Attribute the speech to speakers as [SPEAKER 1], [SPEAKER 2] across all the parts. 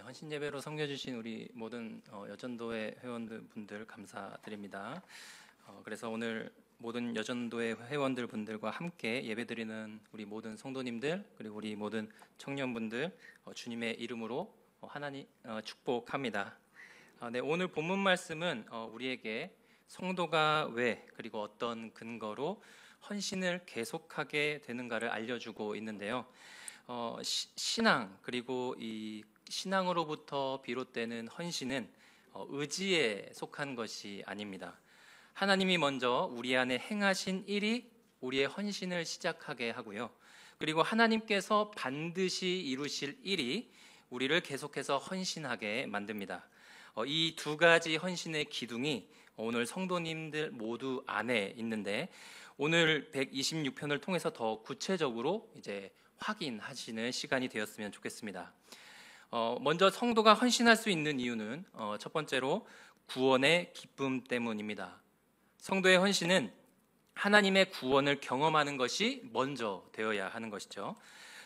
[SPEAKER 1] 헌신 예배로 섬겨주신 우리 모든 여전도회 회원분들 감사드립니다. 그래서 오늘 모든 여전도회 회원들 분들과 함께 예배드리는 우리 모든 성도님들 그리고 우리 모든 청년분들 주님의 이름으로 하나님 축복합니다. 네, 오늘 본문 말씀은 우리에게 성도가 왜 그리고 어떤 근거로 헌신을 계속하게 되는가를 알려주고 있는데요. 신앙 그리고 이 신앙으로부터 비롯되는 헌신은 의지에 속한 것이 아닙니다. 하나님이 먼저 우리 안에 행하신 일이 우리의 헌신을 시작하게 하고요. 그리고 하나님께서 반드시 이루실 일이 우리를 계속해서 헌신하게 만듭니다. 이 두 가지 헌신의 기둥이 오늘 성도님들 모두 안에 있는데 오늘 126편을 통해서 더 구체적으로 이제 확인하시는 시간이 되었으면 좋겠습니다. 먼저 성도가 헌신할 수 있는 이유는 첫 번째로 구원의 기쁨 때문입니다. 성도의 헌신은 하나님의 구원을 경험하는 것이 먼저 되어야 하는 것이죠.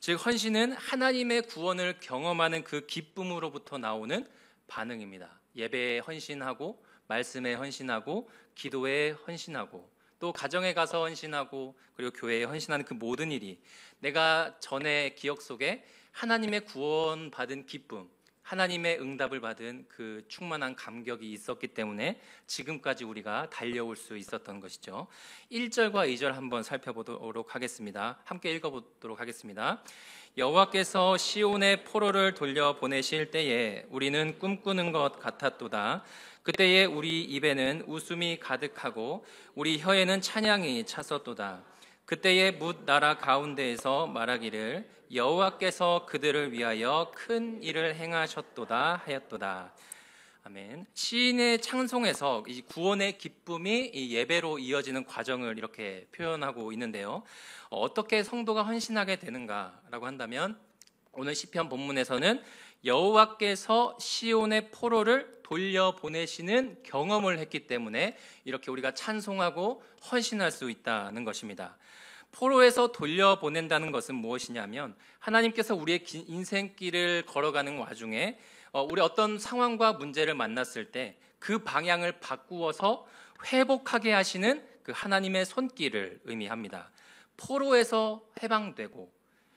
[SPEAKER 1] 즉 헌신은 하나님의 구원을 경험하는 그 기쁨으로부터 나오는 반응입니다. 예배에 헌신하고 말씀에 헌신하고 기도에 헌신하고 또 가정에 가서 헌신하고 그리고 교회에 헌신하는 그 모든 일이 내가 전에 기억 속에 하나님의 구원받은 기쁨, 하나님의 응답을 받은 그 충만한 감격이 있었기 때문에 지금까지 우리가 달려올 수 있었던 것이죠. 1절과 2절 한번 살펴보도록 하겠습니다. 함께 읽어보도록 하겠습니다. 여호와께서 시온의 포로를 돌려보내실 때에 우리는 꿈꾸는 것 같았도다. 그때에 우리 입에는 웃음이 가득하고 우리 혀에는 찬양이 찼었도다. 그때에 뭇 나라 가운데에서 말하기를 여호와께서 그들을 위하여 큰 일을 행하셨도다 하였도다. 아멘. 시인의 찬송에서 이 구원의 기쁨이 이 예배로 이어지는 과정을 이렇게 표현하고 있는데요. 어떻게 성도가 헌신하게 되는가라고 한다면 오늘 시편 본문에서는 여호와께서 시온의 포로를 돌려보내시는 경험을 했기 때문에 이렇게 우리가 찬송하고 헌신할 수 있다는 것입니다. 포로에서 돌려보낸다는 것은 무엇이냐면 하나님께서 우리의 인생길을 걸어가는 와중에 우리 어떤 상황과 문제를 만났을 때 그 방향을 바꾸어서 회복하게 하시는 그 하나님의 손길을 의미합니다. 포로에서 해방되고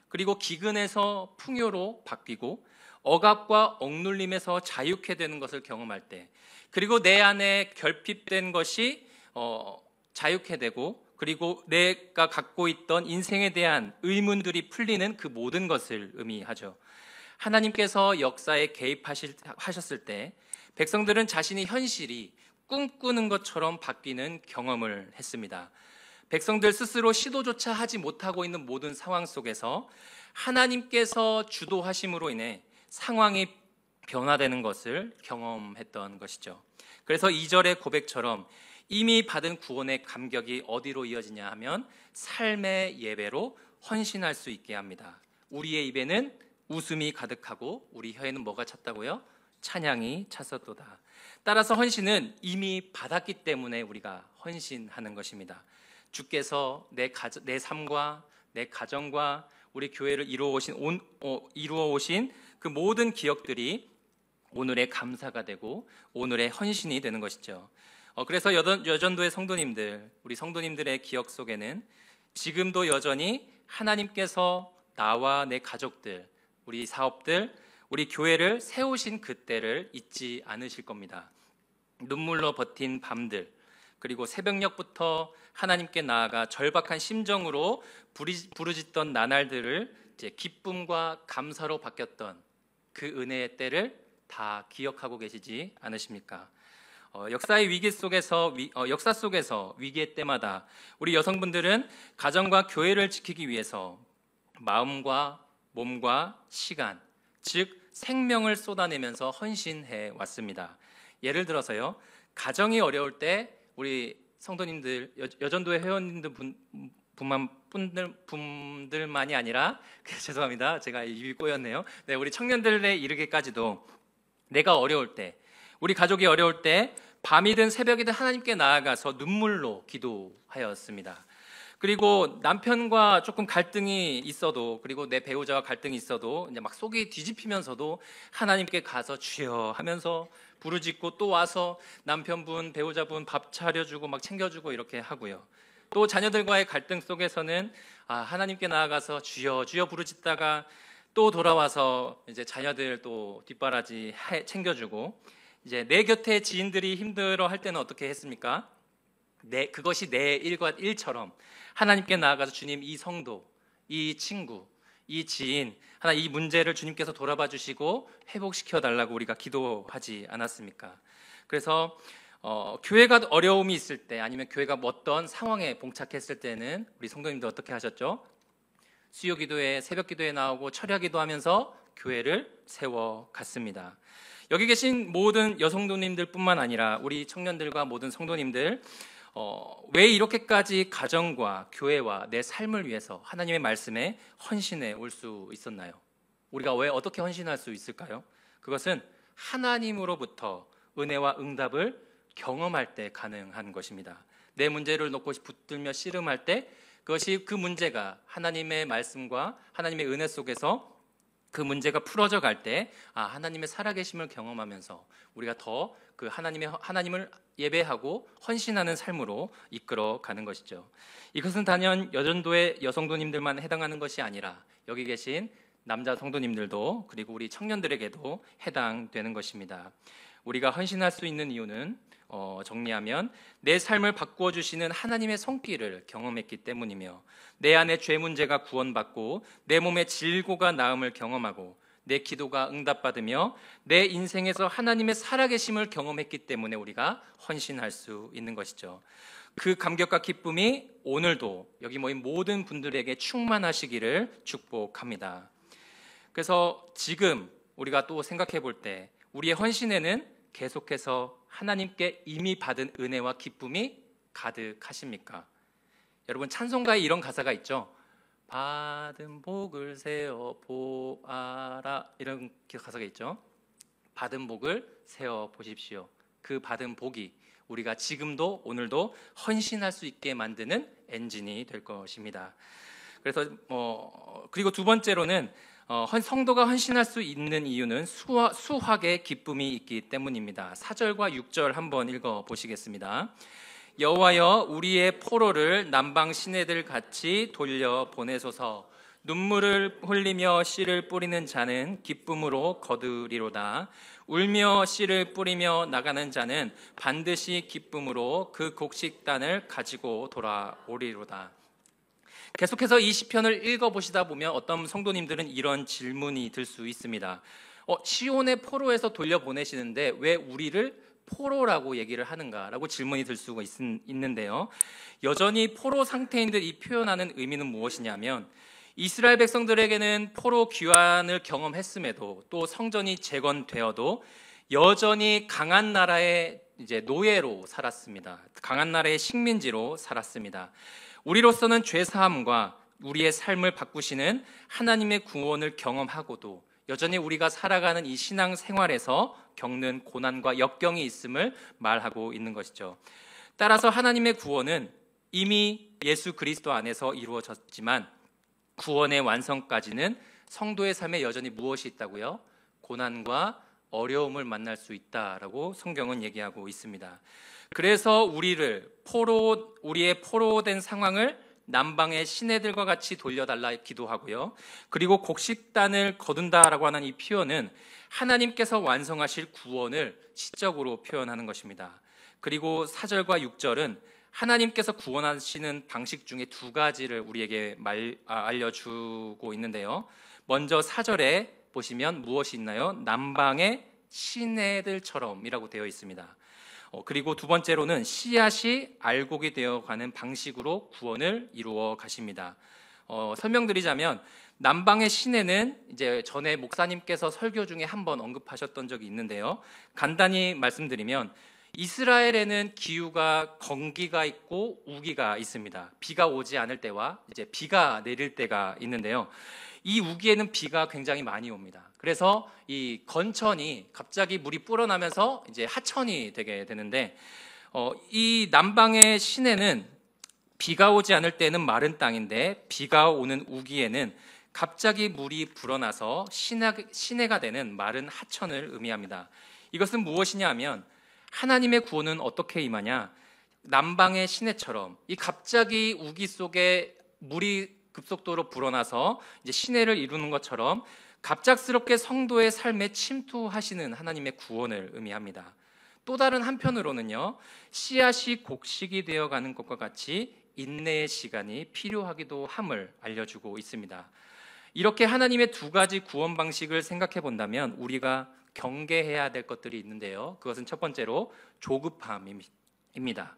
[SPEAKER 1] 그리고 기근에서 풍요로 바뀌고 억압과 억눌림에서 자유케 되는 것을 경험할 때 그리고 내 안에 결핍된 것이 자유케 되고 그리고 내가 갖고 있던 인생에 대한 의문들이 풀리는 그 모든 것을 의미하죠. 하나님께서 역사에 개입하셨을 때 백성들은 자신의 현실이 꿈꾸는 것처럼 바뀌는 경험을 했습니다. 백성들 스스로 시도조차 하지 못하고 있는 모든 상황 속에서 하나님께서 주도하심으로 인해 상황이 변화되는 것을 경험했던 것이죠. 그래서 2절의 고백처럼 이미 받은 구원의 감격이 어디로 이어지냐 하면 삶의 예배로 헌신할 수 있게 합니다. 우리의 입에는 웃음이 가득하고 우리 혀에는 뭐가 찼다고요? 찬양이 찼었도다. 따라서 헌신은 이미 받았기 때문에 우리가 헌신하는 것입니다. 주께서 내 삶과 내 가정과 우리 교회를 이루어 오신 그 모든 기억들이 오늘의 감사가 되고 오늘의 헌신이 되는 것이죠. 그래서 여전도의 성도님들, 우리 성도님들의 기억 속에는 지금도 여전히 하나님께서 나와 내 가족들, 우리 사업들, 우리 교회를 세우신 그때를 잊지 않으실 겁니다. 눈물로 버틴 밤들, 그리고 새벽녘부터 하나님께 나아가 절박한 심정으로 부르짖던 나날들을 이제 기쁨과 감사로 바뀌었던 그 은혜의 때를 다 기억하고 계시지 않으십니까? 역사 속에서 위기의 때마다 우리 여성분들은 가정과 교회를 지키기 위해서 마음과 몸과 시간, 즉 생명을 쏟아내면서 헌신해 왔습니다. 예를 들어서요, 가정이 어려울 때 우리 성도님들, 여전도의 회원님들 분들만이 아니라 죄송합니다. 제가 입이 꼬였네요. 네, 우리 청년들에 이르기까지도 내가 어려울 때, 우리 가족이 어려울 때 밤이든 새벽이든 하나님께 나아가서 눈물로 기도하였습니다. 그리고 남편과 조금 갈등이 있어도, 그리고 내 배우자와 갈등이 있어도 이제 막 속이 뒤집히면서도 하나님께 가서 주여 하면서 부르짖고, 또 와서 남편분, 배우자분 밥 차려주고 막 챙겨주고 이렇게 하고요. 또 자녀들과의 갈등 속에서는 하나님께 나아가서 주여 주여 부르짖다가 또 돌아와서 이제 자녀들 또 뒷바라지 챙겨주고, 이제 내 곁에 지인들이 힘들어 할 때는 어떻게 했습니까? 그것이 내 일과 일처럼 하나님께 나아가서 주님, 이 성도, 이 친구, 이 지인, 이 문제를 주님께서 돌아봐 주시고 회복시켜 달라고 우리가 기도하지 않았습니까? 그래서 교회가 어려움이 있을 때, 아니면 교회가 어떤 상황에 봉착했을 때는 우리 성도님들 어떻게 하셨죠? 수요 기도에, 새벽 기도에 나오고 철야 기도하면서 교회를 세워갔습니다. 여기 계신 모든 여성도님들 뿐만 아니라 우리 청년들과 모든 성도님들, 왜 이렇게까지 가정과 교회와 내 삶을 위해서 하나님의 말씀에 헌신해 올 수 있었나요? 우리가 왜 어떻게 헌신할 수 있을까요? 그것은 하나님으로부터 은혜와 응답을 경험할 때 가능한 것입니다. 내 문제를 놓고 붙들며 씨름할 때, 그 문제가 하나님의 말씀과 하나님의 은혜 속에서 그 문제가 풀어져 갈 때 하나님의 살아계심을 경험하면서 우리가 더 그 하나님을 예배하고 헌신하는 삶으로 이끌어 가는 것이죠. 이것은 단연 여전도의 여성도님들만 해당하는 것이 아니라 여기 계신 남자 성도님들도, 그리고 우리 청년들에게도 해당되는 것입니다. 우리가 헌신할 수 있는 이유는 정리하면 내 삶을 바꾸어 주시는 하나님의 손길을 경험했기 때문이며, 내 안의 죄 문제가 구원받고 내 몸의 질고가 나음을 경험하고 내 기도가 응답받으며 내 인생에서 하나님의 살아계심을 경험했기 때문에 우리가 헌신할 수 있는 것이죠. 그 감격과 기쁨이 오늘도 여기 모인 모든 분들에게 충만하시기를 축복합니다. 그래서 지금 우리가 또 생각해 볼 때 우리의 헌신에는 계속해서 하나님께 이미 받은 은혜와 기쁨이 가득하십니까? 여러분, 찬송가에 이런 가사가 있죠. 받은 복을 세어 보아라, 이런 가사가 있죠. 받은 복을 세어 보십시오. 그 받은 복이 우리가 지금도 오늘도 헌신할 수 있게 만드는 엔진이 될 것입니다. 그래서 그리고 두 번째로는 성도가 헌신할 수 있는 이유는 수확의 기쁨이 있기 때문입니다. 4절과 6절 한번 읽어 보시겠습니다. 여호와여, 우리의 포로를 남방 시내들 같이 돌려 보내소서. 눈물을 흘리며 씨를 뿌리는 자는 기쁨으로 거두리로다. 울며 씨를 뿌리며 나가는 자는 반드시 기쁨으로 그 곡식단을 가지고 돌아오리로다. 계속해서 이 시편을 읽어보시다 보면 어떤 성도님들은 이런 질문이 들 수 있습니다. 시온의 포로에서 돌려보내시는데 왜 우리를 포로라고 얘기를 하는가라고 질문이 들 수가 있는데요. 여전히 포로 상태인 듯 이 표현하는 의미는 무엇이냐면, 이스라엘 백성들에게는 포로 귀환을 경험했음에도, 또 성전이 재건되어도 여전히 강한 나라의 이제 노예로 살았습니다. 강한 나라의 식민지로 살았습니다. 우리로서는 죄 사함과 우리의 삶을 바꾸시는 하나님의 구원을 경험하고도 여전히 우리가 살아가는 이 신앙 생활에서 겪는 고난과 역경이 있음을 말하고 있는 것이죠. 따라서 하나님의 구원은 이미 예수 그리스도 안에서 이루어졌지만 구원의 완성까지는 성도의 삶에 여전히 무엇이 있다고요? 고난과 어려움을 만날 수 있다라고 성경은 얘기하고 있습니다. 그래서 우리의 포로된 상황을 남방의 시내들과 같이 돌려달라 기도하고요. 그리고 곡식단을 거둔다라고 하는 이 표현은 하나님께서 완성하실 구원을 시적으로 표현하는 것입니다. 그리고 4절과 6절은 하나님께서 구원하시는 방식 중에 두 가지를 우리에게 알려주고 있는데요. 먼저 4절에 보시면 무엇이 있나요? 남방의 시내들처럼이라고 되어 있습니다. 그리고 두 번째로는 씨앗이 알곡이 되어가는 방식으로 구원을 이루어 가십니다. 설명드리자면 남방의 시내는 이제 전에 목사님께서 설교 중에 한번 언급하셨던 적이 있는데요. 간단히 말씀드리면 이스라엘에는 기후가 건기가 있고 우기가 있습니다. 비가 오지 않을 때와 이제 비가 내릴 때가 있는데요. 이 우기에는 비가 굉장히 많이 옵니다. 그래서 이 건천이 갑자기 물이 불어나면서 이제 하천이 되게 되는데, 이 남방의 시내는 비가 오지 않을 때는 마른 땅인데 비가 오는 우기에는 갑자기 물이 불어나서 시내가 되는 마른 하천을 의미합니다. 이것은 무엇이냐 하면 하나님의 구원은 어떻게 임하냐? 남방의 시내처럼 이 갑자기 우기 속에 물이 급속도로 불어나서 이제 시내를 이루는 것처럼 갑작스럽게 성도의 삶에 침투하시는 하나님의 구원을 의미합니다. 또 다른 한편으로는요, 씨앗이 곡식이 되어가는 것과 같이 인내의 시간이 필요하기도 함을 알려주고 있습니다. 이렇게 하나님의 두 가지 구원 방식을 생각해 본다면 우리가 경계해야 될 것들이 있는데요, 그것은 첫 번째로 조급함입니다.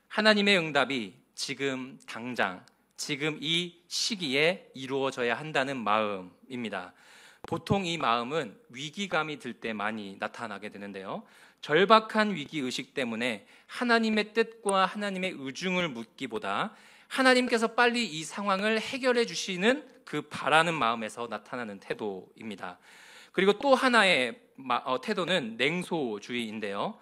[SPEAKER 1] 하나님의 응답이 지금 당장, 지금 이 시기에 이루어져야 한다는 마음입니다. 보통 이 마음은 위기감이 들 때 많이 나타나게 되는데요, 절박한 위기의식 때문에 하나님의 뜻과 하나님의 의중을 묻기보다 하나님께서 빨리 이 상황을 해결해 주시는 그 바라는 마음에서 나타나는 태도입니다. 그리고 또 하나의 태도는 냉소주의인데요,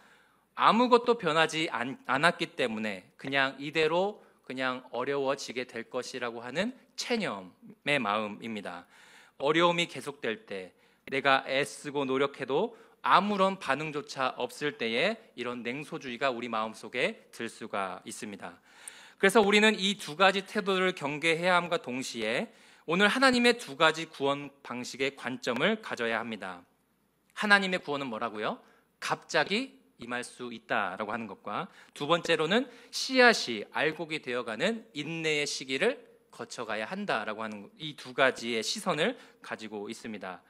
[SPEAKER 1] 아무것도 변하지 않았기 때문에 그냥 이대로 그냥 어려워지게 될 것이라고 하는 체념의 마음입니다. 어려움이 계속될 때, 내가 애쓰고 노력해도 아무런 반응조차 없을 때에 이런 냉소주의가 우리 마음속에 들 수가 있습니다. 그래서 우리는 이 두 가지 태도를 경계해야 함과 동시에 오늘 하나님의 두 가지 구원 방식의 관점을 가져야 합니다. 하나님의 구원은 뭐라고요? 갑자기 임할 수 있다라고 하는 것과, 두 번째로는 씨앗이 알곡이 되어가는 인내의 시기를 거쳐가야 한다라고 하는 이 두 가지의 시선을 가지고 있습니다.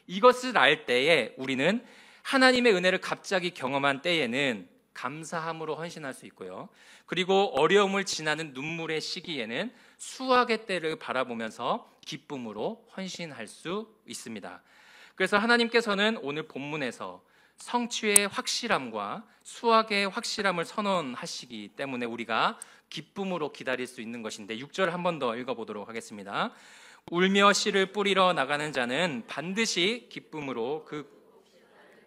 [SPEAKER 1] 이것을 알 때에 우리는 하나님의 은혜를 갑자기 경험한 때에는 감사함으로 헌신할 수 있고요, 그리고 어려움을 지나는 눈물의 시기에는 수확의 때를 바라보면서 기쁨으로 헌신할 수 있습니다. 그래서 하나님께서는 오늘 본문에서 성취의 확실함과 수확의 확실함을 선언하시기 때문에 우리가 기쁨으로 기다릴 수 있는 것인데, 6절 한 번 더 읽어보도록 하겠습니다. 울며 씨를 뿌리러 나가는 자는 반드시 기쁨으로 그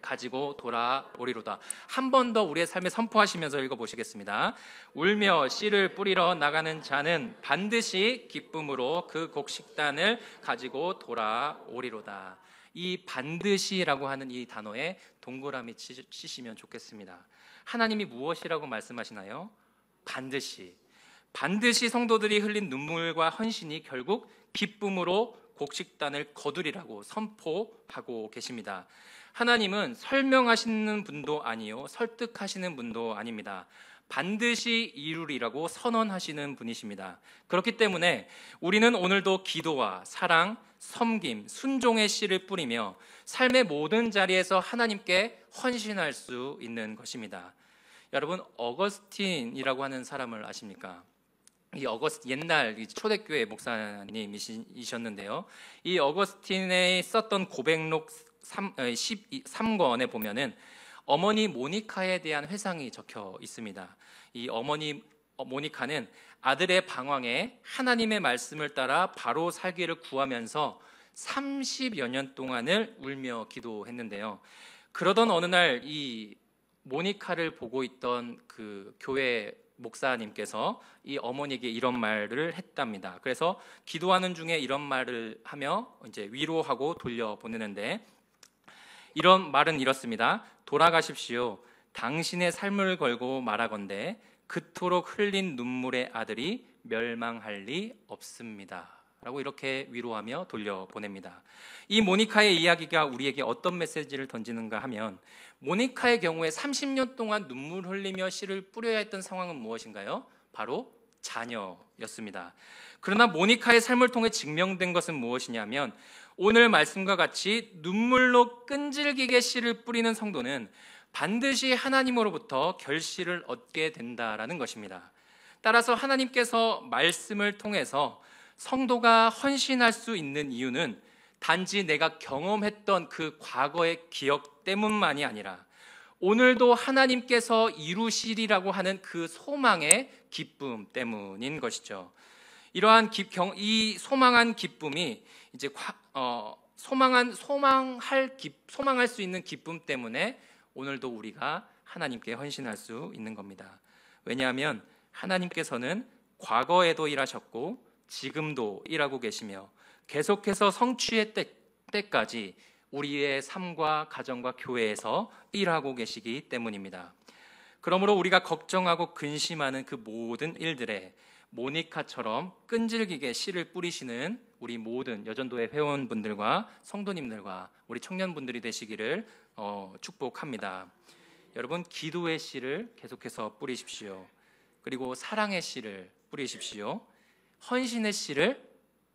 [SPEAKER 1] 가지고 돌아오리로다. 한 번 더 우리의 삶에 선포하시면서 읽어보시겠습니다. 울며 씨를 뿌리러 나가는 자는 반드시 기쁨으로 그 곡식단을 가지고 돌아오리로다. 이 반드시라고 하는 이 단어에 동그라미 치시면 좋겠습니다. 하나님이 무엇이라고 말씀하시나요? 반드시. 반드시 성도들이 흘린 눈물과 헌신이 결국 기쁨으로 곡식단을 거두리라고 선포하고 계십니다. 하나님은 설명하시는 분도 아니요, 설득하시는 분도 아닙니다. 반드시 이루리라고 선언하시는 분이십니다. 그렇기 때문에 우리는 오늘도 기도와 사랑, 섬김, 순종의 씨를 뿌리며 삶의 모든 자리에서 하나님께 헌신할 수 있는 것입니다. 여러분, 어거스틴이라고 하는 사람을 아십니까? 이 옛날 초대교회 목사님이셨는데요, 이 어거스틴이 썼던 고백록 13권에 보면은 어머니 모니카에 대한 회상이 적혀 있습니다. 이 어머니 모니카는 아들의 방황에 하나님의 말씀을 따라 바로 살기를 구하면서 30여 년 동안을 울며 기도했는데요, 그러던 어느 날 이 모니카를 보고 있던 그 교회 목사님께서 이 어머니에게 이런 말을 했답니다. 그래서 기도하는 중에 이런 말을 하며 이제 위로하고 돌려보내는데, 이런 말은 이렇습니다. 돌아가십시오. 당신의 삶을 걸고 말하건대 그토록 흘린 눈물의 아들이 멸망할 리 없습니다. 라고 이렇게 위로하며 돌려보냅니다. 이 모니카의 이야기가 우리에게 어떤 메시지를 던지는가 하면, 모니카의 경우에 30년 동안 눈물 흘리며 씨를 뿌려야 했던 상황은 무엇인가요? 바로 자녀였습니다. 그러나 모니카의 삶을 통해 증명된 것은 무엇이냐면, 오늘 말씀과 같이 눈물로 끈질기게 씨를 뿌리는 성도는 반드시 하나님으로부터 결실을 얻게 된다라는 것입니다. 따라서 하나님께서 말씀을 통해서 성도가 헌신할 수 있는 이유는 단지 내가 경험했던 그 과거의 기억 때문만이 아니라 오늘도 하나님께서 이루시리라고 하는 그 소망의 기쁨 때문인 것이죠. 이러한 이 소망한 기쁨이 이제 소망할 수 있는 기쁨 때문에 오늘도 우리가 하나님께 헌신할 수 있는 겁니다. 왜냐하면 하나님께서는 과거에도 일하셨고 지금도 일하고 계시며 계속해서 성취의 때까지 우리의 삶과 가정과 교회에서 일하고 계시기 때문입니다. 그러므로 우리가 걱정하고 근심하는 그 모든 일들에 모니카처럼 끈질기게 씨를 뿌리시는 우리 모든 여전도의 회원분들과 성도님들과 우리 청년분들이 되시기를 축복합니다. 여러분, 기도의 씨를 계속해서 뿌리십시오. 그리고 사랑의 씨를 뿌리십시오. 헌신의 씨를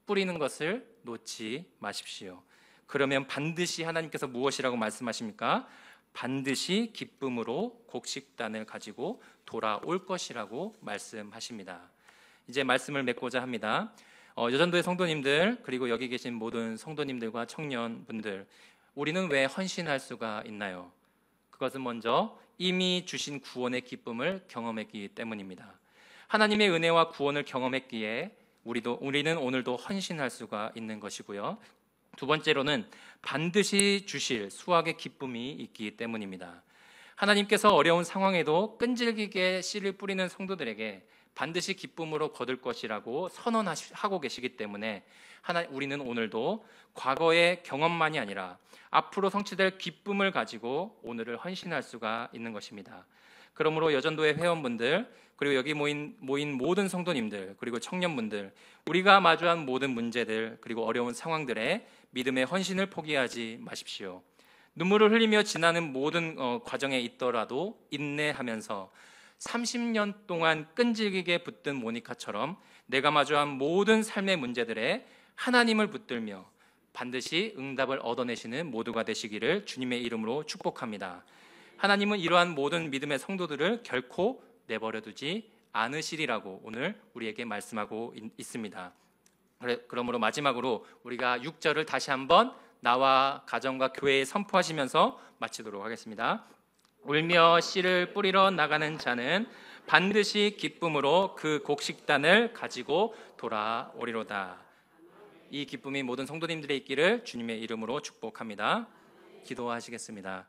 [SPEAKER 1] 뿌리는 것을 놓지 마십시오. 그러면 반드시 하나님께서 무엇이라고 말씀하십니까? 반드시 기쁨으로 곡식단을 가지고 돌아올 것이라고 말씀하십니다. 이제 말씀을 맺고자 합니다. 여전도의 성도님들, 그리고 여기 계신 모든 성도님들과 청년분들, 우리는 왜 헌신할 수가 있나요? 그것은 먼저 이미 주신 구원의 기쁨을 경험했기 때문입니다. 하나님의 은혜와 구원을 경험했기에 우리는 오늘도 헌신할 수가 있는 것이고요. 두 번째로는 반드시 주실 수확의 기쁨이 있기 때문입니다. 하나님께서 어려운 상황에도 끈질기게 씨를 뿌리는 성도들에게 반드시 기쁨으로 거둘 것이라고 선언하고 계시기 때문에 우리는 오늘도 과거의 경험만이 아니라 앞으로 성취될 기쁨을 가지고 오늘을 헌신할 수가 있는 것입니다. 그러므로 여전도의 회원분들, 그리고 여기 모인 모든 성도님들, 그리고 청년분들, 우리가 마주한 모든 문제들, 그리고 어려운 상황들에 믿음의 헌신을 포기하지 마십시오. 눈물을 흘리며 지나는 모든 과정에 있더라도 인내하면서 30년 동안 끈질기게 붙든 모니카처럼 내가 마주한 모든 삶의 문제들에 하나님을 붙들며 반드시 응답을 얻어내시는 모두가 되시기를 주님의 이름으로 축복합니다. 하나님은 이러한 모든 믿음의 성도들을 결코 내버려두지 않으시리라고 오늘 우리에게 말씀하고 있습니다. 그러므로 마지막으로 우리가 6절을 다시 한번 나와 가정과 교회에 선포하시면서 마치도록 하겠습니다. 울며 씨를 뿌리러 나가는 자는 반드시 기쁨으로 그 곡식단을 가지고 돌아오리로다. 이 기쁨이 모든 성도님들의 있기를 주님의 이름으로 축복합니다. 기도하시겠습니다.